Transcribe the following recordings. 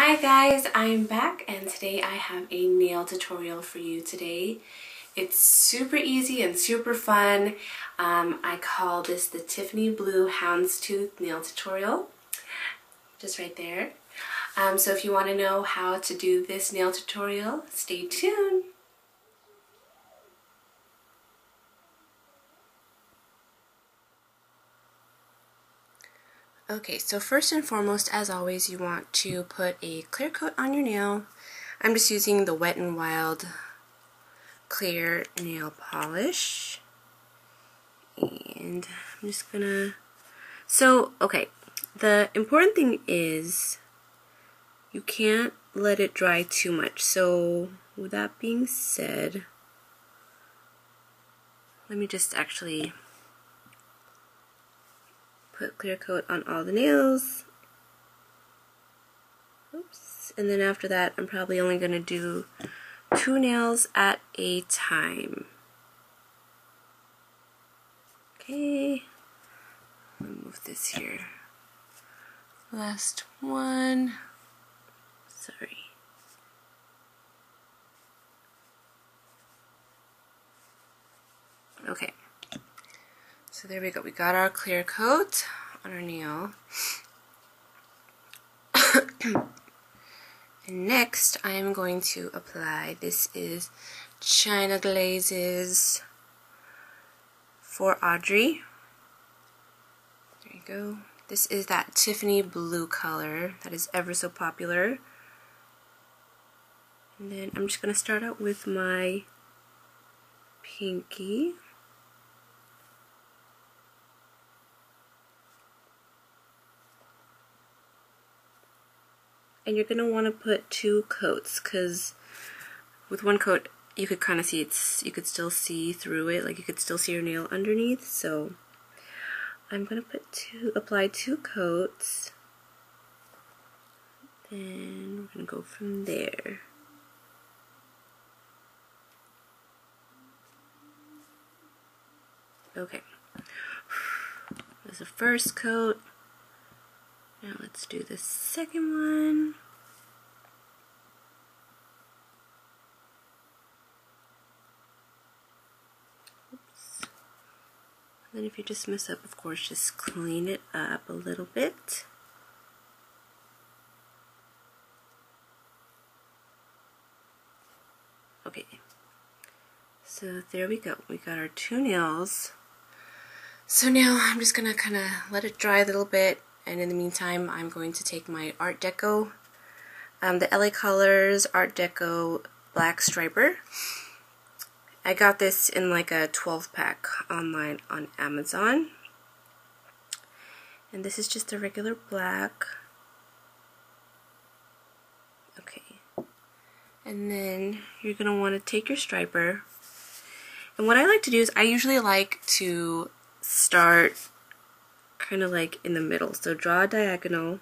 Hi guys, I'm back and today I have a nail tutorial for you today. It's super easy and super fun. I call this the Tiffany Blue Houndstooth nail tutorial. Just right there. So if you want to know how to do this nail tutorial, stay tuned. Okay, so first and foremost, as always, you want to put a clear coat on your nail. I'm just using the Wet n Wild clear nail polish. And I'm just gonna... okay, the important thing is you can't let it dry too much. So with that being said, let me just actually put clear coat on all the nails. Oops. And then after that, I'm probably only going to do 2 nails at a time. Okay. Let me move this here. Last one. Sorry. Okay. So there we go. We got our clear coat on our nail. And next I am going to apply, this is China Glazes for Audrey. There you go. This is that Tiffany blue color that is ever so popular. And then I'm just going to start out with my pinky. And you're going to want to put 2 coats, because with 1 coat you could kind of see you could still see through it, like you could still see your nail underneath. So I'm going to apply 2 coats. Then we're going to go from there. Okay. There's the first coat. Now let's do the second one. Oops. And then if you just mess up, of course, just clean it up a little bit. Okay. So there we go. We got our 2 nails. So now I'm just gonna kind of let it dry a little bit. And in the meantime, I'm going to take my Art Deco, the LA Colors Art Deco Black Striper. I got this in like a 12-pack online on Amazon. And this is just a regular black. Okay. And then you're going to want to take your striper. And what I like to do is I usually like to start kind of like in the middle. So draw a diagonal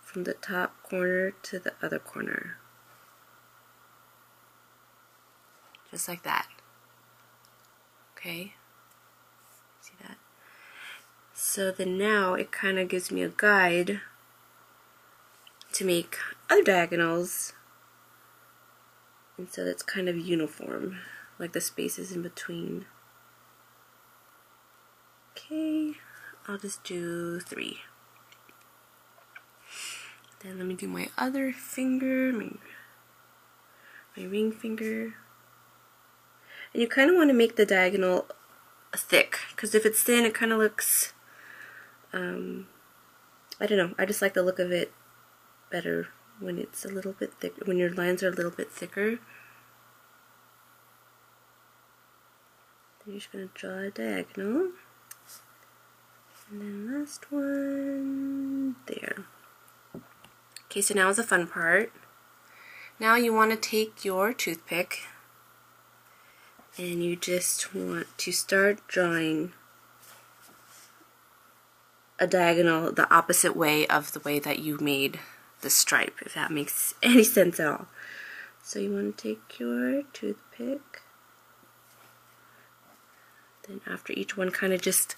from the top corner to the other corner. Just like that. Okay? See that? So then now it kind of gives me a guide to make other diagonals. And so that's kind of uniform, like the spaces in between. Okay. I'll just do 3. Then let me do my other finger, my ring finger. And you kind of want to make the diagonal thick, because if it's thin, it kind of looks, I don't know, I just like the look of it better when it's a little bit thick, when your lines are a little bit thicker. Then you're just going to draw a diagonal. And then last one, there. Okay, so now is the fun part. Now you want to take your toothpick and you just want to start drawing a diagonal the opposite way of the way that you made the stripe, if that makes any sense at all. So you want to take your toothpick, then after each one kind of just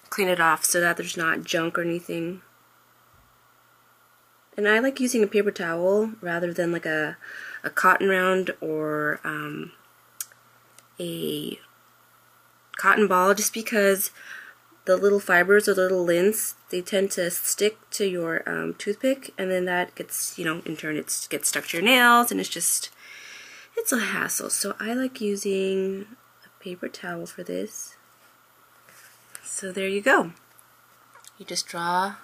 clean it off so that there's not junk or anything. And I like using a paper towel rather than like a cotton round or a cotton ball, just because the little fibers or the little lint, they tend to stick to your toothpick, and then that gets, you know, in turn it gets stuck to your nails, and it's a hassle. So I like using a paper towel for this. So there you go. You just draw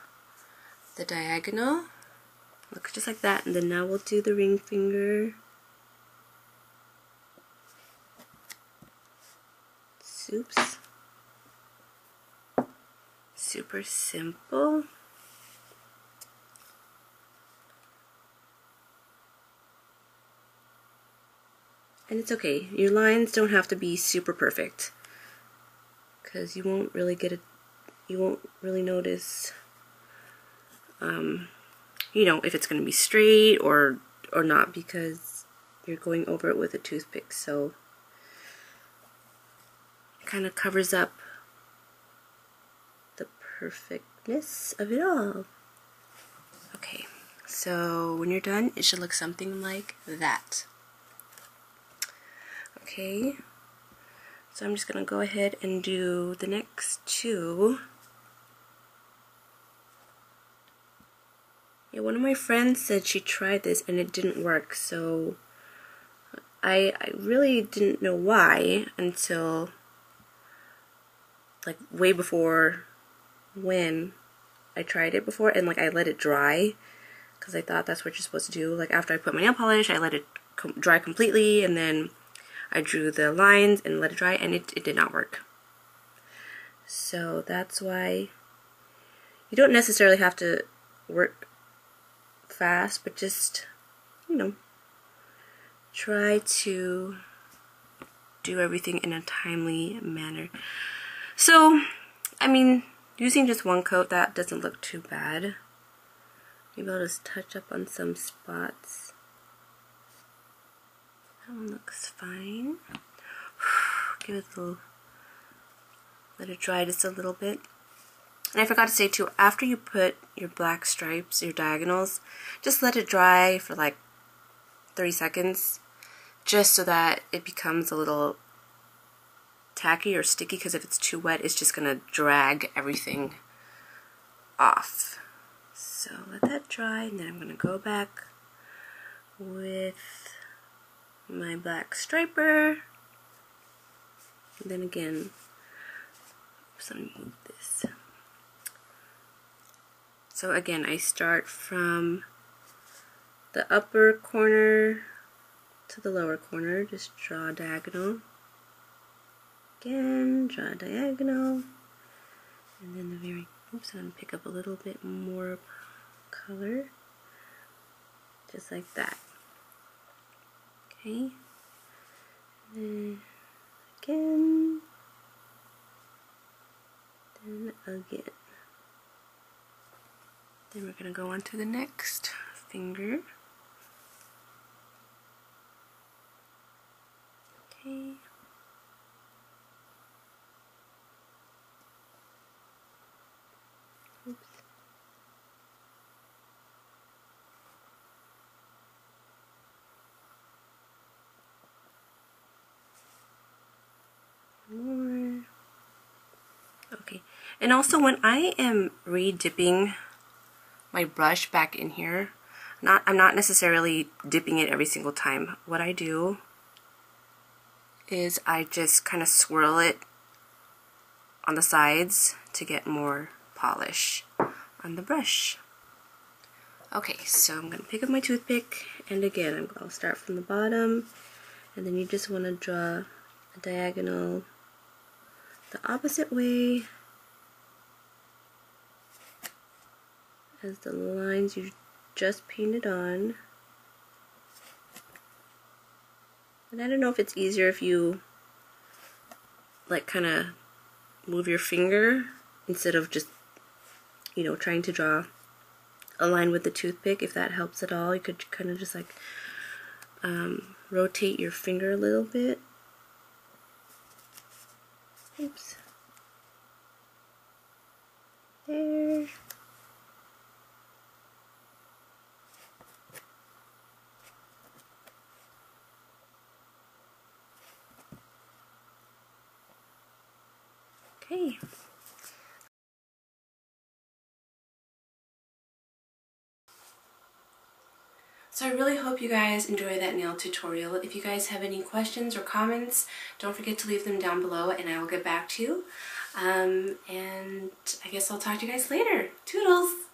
the diagonal, looks just like that, and then now we'll do the ring finger. Oops. Super simple. And it's okay. Your lines don't have to be super perfect, because you won't really notice, you know, if it's going to be straight or not, because you're going over it with a toothpick. So it kind of covers up the perfectness of it all. Okay, so when you're done, it should look something like that. Okay, so I'm just gonna go ahead and do the next two. Yeah, one of my friends said she tried this and it didn't work, so I really didn't know why until like way before when I tried it before, and like I let it dry, because I thought that's what you're supposed to do. Like after I put my nail polish, I let it dry completely, and then I drew the lines and let it dry, and it did not work. So that's why you don't necessarily have to work fast, but just, you know, try to do everything in a timely manner. So, I mean, using just one coat, that doesn't look too bad. Maybe I'll just touch up on some spots. That one looks fine. Give it a little, let it dry just a little bit. And I forgot to say too, after you put your black stripes, your diagonals, just let it dry for like 30 seconds, just so that it becomes a little tacky or sticky, because if it's too wet, it's just gonna drag everything off. So let that dry, and then I'm gonna go back with my black striper. And then again, oops, let me move this. So again, I start from the upper corner to the lower corner, just draw a diagonal. Again, draw a diagonal, and then the very, oops, I'm going to pick up a little bit more color, just like that. Okay, and then again, then again. Then we're going to go on to the next finger. Okay. Oops. More. Okay, and also when I am re-dipping my brush back in here, I'm not necessarily dipping it every single time. What I do is I just kind of swirl it on the sides to get more polish on the brush. Okay, so I'm going to pick up my toothpick, and again, I'll start from the bottom, and then you just want to draw a diagonal the opposite way as the lines you just painted on. And I don't know if it's easier if you like kind of move your finger instead of just, you know, trying to draw a line with the toothpick. If that helps at all, you could kind of just like rotate your finger a little bit. Oops. There. Okay. So I really hope you guys enjoy that nail tutorial. If you guys have any questions or comments, don't forget to leave them down below and I will get back to you. And I guess I'll talk to you guys later. Toodles!